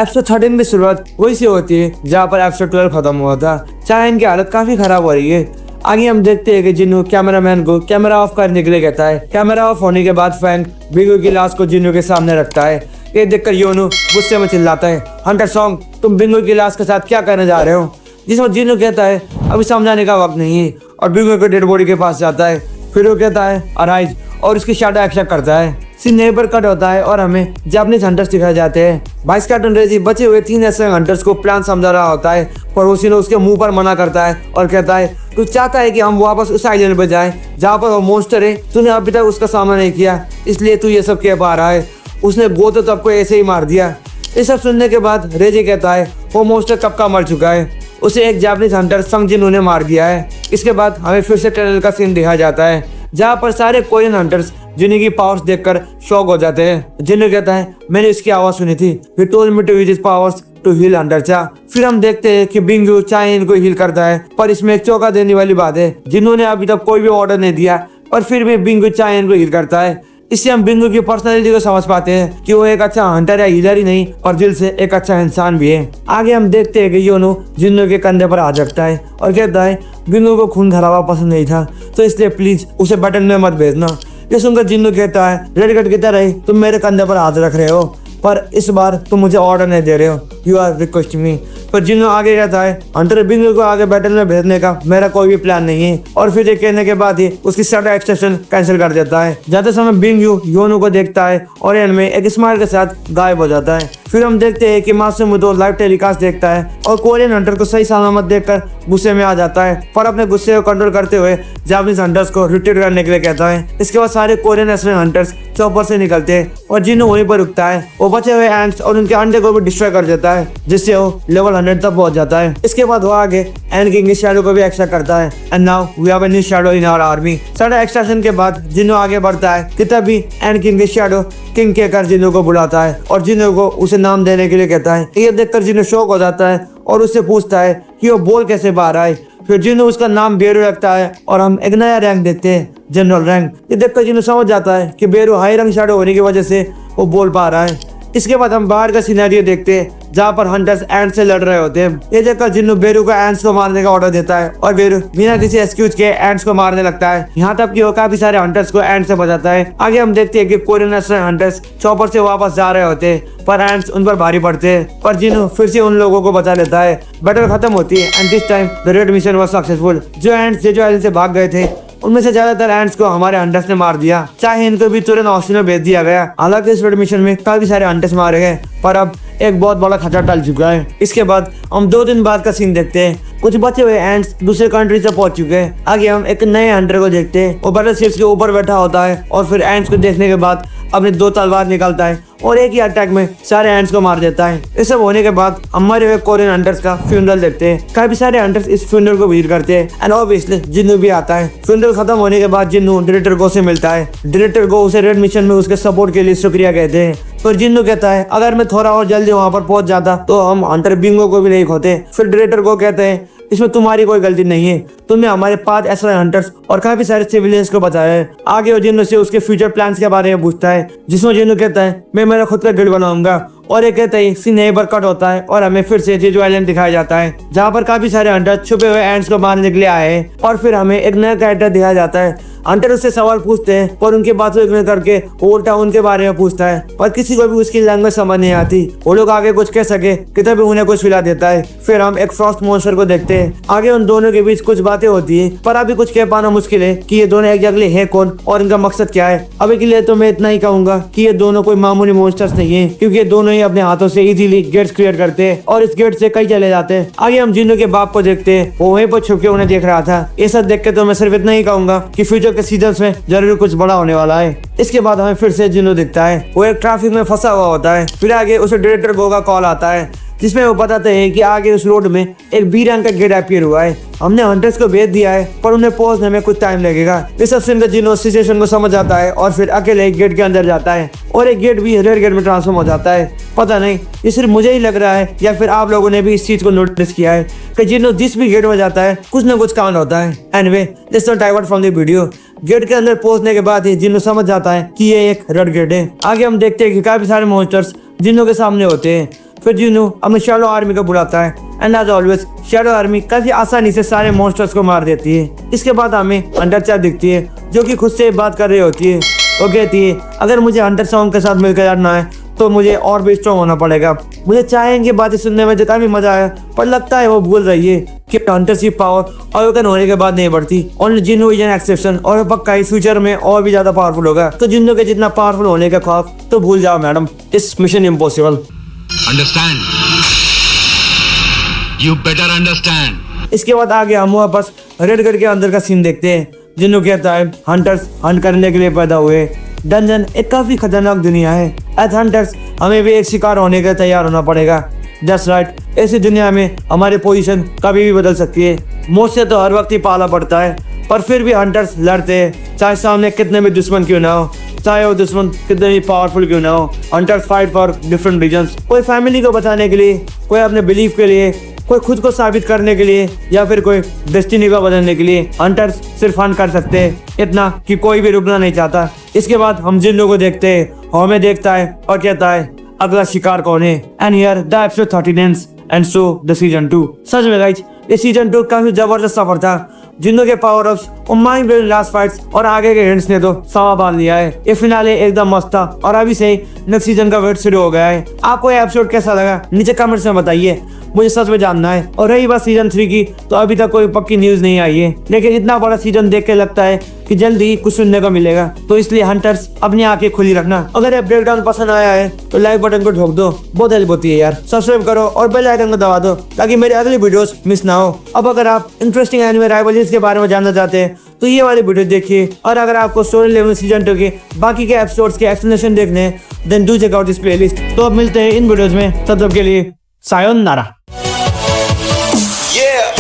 Episode 13 की शुरुआत वही से होती है जहाँ पर एपिसोड 12 खत्म हुआ था। चाहे इनकी हालत काफी खराब हो रही है। आगे हम देखते हैं कि जिन्नू कैमरामैन को कैमरा ऑफ करने के लिए कहता है। कैमरा ऑफ होने के बाद फैंक बिंगू की लाश को जिन्नू के सामने रखता है। ये देखकर योनू गुस्से में चिल्लाता है, हंटर सॉन्ग, तुम बिंगू की लाश के साथ क्या करने जा रहे हो? जिसमें जिन्नू कहता है अभी समझाने का वक्त नहीं है और बिंगू के डेड बॉडी के पास जाता है। फिर वो कहता है अराइज और उसकी शैडो एक्सेप्ट करता है। सीन यहीं पर कट होता है और हमें जापानीज हंटर्स दिखाए जाते हैं। वाइस कैप्टन रेजी बचे हुए 3 ऐसे हंटर्स को प्लान समझा रहा होता है, पर उसी ने उसके मुंह पर मना करता है और कहता है तू चाहता है कि हम वापस उस आइलैंड पर जाएं जहाँ पर वो मॉन्स्टर है, तूने अभी तक उसका सामना नहीं किया इसलिए तू ये सब कह पा रहा है। उसने वो तो सबको ऐसे ही मार दिया। ये सब सुनने के बाद रेजी कहता है वो मॉन्स्टर कब का मर चुका है, उसे एक जापानीज हंटर संग जिन्नू ने मार दिया है। इसके बाद हमें फिर से टनल का सीन दिखाया जाता है जहाँ पर सारे कोरियन हंटर्स जिन्नू की पावर्स देखकर शॉक हो जाते हैं। जिन्नू कहता है मैंने इसकी आवाज सुनी थी, he told me to use his powers to heal hunter Cha. फिर हम देखते हैं कि बिंगू चाहे इनको हील करता है, पर इसमें एक चौंका देने वाली बात है, जिन्नू ने अभी तक कोई भी ऑर्डर नहीं दिया पर फिर भी बिंगू चाहे इनको हील करता है। इससे हम बिंगू की पर्सनालिटी को समझ पाते हैं कि वो एक अच्छा हंटर या हीलर ही नहीं और दिल से एक अच्छा इंसान भी है। आगे हम देखते हैं कि योनू जिन्नू के कंधे पर हाथ रखता है और कहता है बिंगू को खून खराबा पसंद नहीं था तो इसलिए प्लीज उसे बटन में मत भेजना। ये सुनकर जिन्नू कहता है रेड कट की तरह तुम मेरे कंधे पर हाथ रख रहे हो पर इस बार तुम मुझे ऑर्डर नहीं दे रहे हो, यू आर रिक्वेस्टिंग मी। पर जिन्नू आगे कहता है हंटर बिंगू को आगे बैटल में भेजने का मेरा कोई भी प्लान नहीं है और फिर ये कहने के बाद ही उसकी शैडो एक्सटेंशन कैंसिल कर देता है। जाते समय बिंगू योनू को देखता है और एंड में एक स्माइल के साथ गायब हो जाता है। फिर हम देखते हैं कि मासूमुतो लाइव टेलीकास्ट देखता है और कोरियन हंटर को सही सलामत देखकर गुस्से में आ जाता है, पर अपने गुस्से को कंट्रोल करते हुए जापानीज हंटर्स को रिट्रीट करने के लिए कहता है। इसके बाद सारे कोरियन एस्ट्रेन हंटर्स चौपर से निकलते हैं और जिन्नू वहीं पर रुकता है। वो बचे हुए एंट्स और उनके अंडे को भी डिस्ट्रॉय कर देता है जिससे वो लेवल 100 तक पहुंच जाता है। इसके बाद वो आगे एंड किंग की शैडो को भी एक्सट्रैक्ट करता है and now we have a new shadow in our army. Shadow extraction के बाद जिन्नू आगे बढ़ता है कि तभी एंड किंग की शैडो किंग कहकर जिन्नू को बुलाता है और जिन्नू को उसे नाम देने के लिए कहता है। ये देखकर जिन्नू शॉक हो जाता है और उससे पूछता है कि वो बोल कैसे पा रहा है। फिर जिन्नू उसका नाम बेरू रखता है और हम एक नया रैंक देखते हैं, जनरल रैंक। ये देखकर जिन्नू समझ जाता है कि बेरू हाई रैंक शैडो होने की वजह से वो बोल पा रहा है। इसके बाद हम बाहर का सिनेरियो देखते हैं जहाँ पर हंटर्स एंड से लड़ रहे होते हैं। ये देखकर जिन्नू बेरू को एंड्स को मारने का ऑर्डर देता है और बेरू बिना किसी एक्सक्यूज के एंड्स को मारने लगता है, यहाँ तक कि वो काफी सारे हंटर्स को एंड से बचाता है। आगे हम देखते हैं कि कोरियन हंटर्स चॉपर से वापस जा रहे होते हैं पर एंड्स उन पर भारी पड़ते हैं, पर जिन्नू फिर से उन लोगों को बचा लेता है। बैटल खत्म होती है and this time the red mission was successful. जो एंड्स जो आइलैंड से भाग गए थे उनमें से ज्यादातर एंड्स को हमारे हंटर्स ने मार दिया, चाहे इनको भी तुरंत ऑस्टिन में भेज दिया गया। हालांकि इस रेड मिशन में काफी सारे हंटर्स मारे गए पर अब एक बहुत बड़ा खतरा टल चुका है। इसके बाद हम 2 दिन बाद का सीन देखते हैं। कुछ बचे हुए एंड्स दूसरे कंट्री से पहुंच चुके हैं। आगे हम एक नए हंटर को देखते हैं, वो बैटल शिप्स के ऊपर बैठा होता है और फिर एंड्स को देखने के बाद अपनी 2 तलवार निकालता है और एक ही अटैक में सारे एंड्स को मार देता है। ये सब होने के बाद हमारे हुए कोरियन हंटर्स का फ्यूनरल देखते हैं। काफी सारे हंटर्स इस फ्यूनरल को विजिट करते हैं एंड ऑब्वियसली जिन्नू भी आता है। फ्यूनरल खत्म होने के बाद जिन्नू डायरेक्टर गो से मिलता है। डायरेक्टर गो उसे रेड मिशन में उसके सपोर्ट के लिए शुक्रिया कहते हैं। पर जिन्नू कहता है अगर मैं थोड़ा और जल्दी वहां पर पहुंच जाता तो हम हंटर बिंगो को भी नहीं खोते। फिर डायरेक्टर को कहते हैं इसमें तुम्हारी कोई गलती नहीं है, तुमने हमारे 5 एस्ट्रेन हंटर्स और काफी सारे सिविलियंस को बचाया है। आगे वो जिन्नू से उसके फ्यूचर प्लान्स के बारे में पूछता है जिसमें जिन्नू कहता है मैं मेरा खुद का गिल्ड बनाऊंगा और ये कहते ही सीन यहीं पर कट होता है और हमें फिर से जेजू आइलैंड दिखाया जाता है जहाँ पर काफी सारे हंटर छुपे हुए एंड्स को मारने के लिए आए हैं और फिर हमें एक नया कैरेक्टर दिखाया जाता है। हंटर उससे सवाल पूछते हैं पर उनकी बातों इग्नोर करके उल्टा उनके बारे में पूछता है, पर किसी को भी उसकी लैंग्वेज समझ नहीं आती। वो लोग आगे कुछ कह सके कि तभी उन्हें कुछ खिला देता है। फिर हम एक फ्रॉस्ट मॉन्स्टर को देखते हैं। आगे उन दोनों के बीच कुछ बातें होती है पर अभी कुछ कह पाना मुश्किल है कि ये दोनों एग्जैक्टली है कौन और इनका मकसद क्या है। अभी के लिए तो मैं इतना ही कहूंगा कि ये दोनों कोई मामूली मॉन्स्टर्स नहीं है, क्योंकि ये दोनों ही अपने हाथों से इजीली गेट्स क्रिएट करते हैं और इस गेट से कई चले जाते हैं। आगे हम जिन्नू के बाप को देखते हैं, वो वहीं पर छुप के उन्हें देख रहा था। ये सब देख के तो मैं सिर्फ इतना ही कहूंगा कि फ्यूचर के सीजन में जरूर कुछ बड़ा होने वाला है। इसके बाद हमें फिर से जिन्नू दिखता है, वो एक ट्रैफिक में फंसा हुआ होता है। फिर आगे उसे डायरेक्टर गो का कॉल आता है जिसमें वो बताते हैं कि आगे उस रोड में एक बी रैंक का गेट अपीयर हुआ है। हमने हंटर्स को भेज दिया है पर उन्हें पहुंचने में कुछ टाइम लगेगा। इस सब सुनकर जिन्नू सिचुएशन को समझ आता है और फिर अकेले एक गेट के अंदर जाता है और एक गेट भी रेड गेट में ट्रांसफॉर्म हो जाता है। पता नहीं ये सिर्फ मुझे ही लग रहा है या फिर आप लोगों ने भी इस चीज को नोटिस किया है कि जिन्नू जिस भी गेट में जाता है कुछ न कुछ कांड होता है। Anyway let's not divert from the video. Gate के अंदर पहुंचने के बाद ही जिन्नू समझ जाता है कि ये एक रेड गेट है। आगे हम देखते हैं कि काफी सारे मॉन्स्टर्स जिन्नू के सामने होते हैं। फिर जिन्नू अपने शैडो आर्मी को बुलाता है and as always shadow army काफी आसानी से सारे मॉन्स्टर्स को मार देती है। इसके बाद हमें अंडरचार दिखती है जो कि खुद से बात कर रही होती है। वो कहती है अगर मुझे हंटर सॉन्ग के साथ मिलकर लड़ना है तो मुझे और भी स्ट्रॉन्ग होना पड़ेगा। मुझे चाहेंगे बातें सुनने में जो काफी मजा आया, पर लगता है वो भूल रही है कि हंटरशिप पावर अवेकन होने के बाद नहीं बढ़ती। Only Jinnu is an exception और पक्का इस फ्यूचर में और भी ज्यादा पावरफुल होगा। तो जिन्नू के जितना पावरफुल होने का खौफ तो भूल जाओ मैडम, इस mission impossible. Understand? You better understand. इसके बाद आगे हम वापस रेडगढ़ के अंदर का सीन देखते हैं। जिन्नू कहता है हंटर्स हंट करने के लिए पैदा हुए। डंजन एक काफी खतरनाक दुनिया है। एज हंटर्स हमें भी एक शिकार होने के तैयार होना पड़ेगा। जस्ट राइट, ऐसी दुनिया में हमारी पोजीशन कभी भी बदल सकती है। मौत से तो हर वक्त ही पाला पड़ता है, पर फिर भी हंटर्स लड़ते हैं, चाहे सामने कितने भी दुश्मन क्यों ना हो, चाहे वो दुश्मन कितने भी पावरफुल क्यों ना हो। Hunters fight for different reasons, कोई फैमिली को बचाने के लिए, कोई अपने बिलीफ के लिए, कोई खुद को साबित करने के लिए, या फिर कोई डेस्टिनी को बदलने के लिए। हंटर्स सिर्फ हंट कर सकते हैं, इतना कि कोई भी रुकना नहीं चाहता। इसके बाद हम जिन्नू को देखते हैं, हमें देखता है और कहता है अगला शिकार कौन है। And here the episode 13 ends and so the season 2। सच में गाइस ये सीजन 2 काफी जबरदस्त सफर था। जिन्नू के पावर अप्स और माइंड ब्लोइंग लास्ट फाइट्स और आगे के हिंट्स ने तो सवा बांध लिया है। ये फिनाले एकदम मस्त था और अभी से नेक्स्ट सीजन का वेट शुरू हो गया है। आपको ये एपिसोड कैसा लगा नीचे कमेंट्स में बताइए, मुझे सच में जानना है। और रही बात सीजन 3 की, तो अभी तक कोई पक्की न्यूज नहीं आई है, लेकिन इतना बड़ा सीजन देख के लगता है कि जल्दी ही कुछ सुनने को मिलेगा। तो इसलिए हंटर्स अपनी आंखें खुली रखना। अगर ये ब्रेकडाउन पसंद आया है तो लाइक बटन को ठोक दो, बहुत हेल्प होती है यार। सब्सक्राइब करो और बेल आइकन को दबा दो ताकि मेरे अगले वीडियोस मिस ना हो। अब अगर आप इंटरेस्टिंग एनिमे राइवलरीज के बारे में जानना चाहते हैं तो ये वाली वीडियो देखिए, और अगर आपको स्टोरी लेवल सीजन 2 के बाकी के एपिसोड्स के एक्सप्लेनेशन देखने हैं then do check out this playlist. तो अब मिलते हैं इन वीडियोस में, तब तक के लिए सायोनारा। Yeah.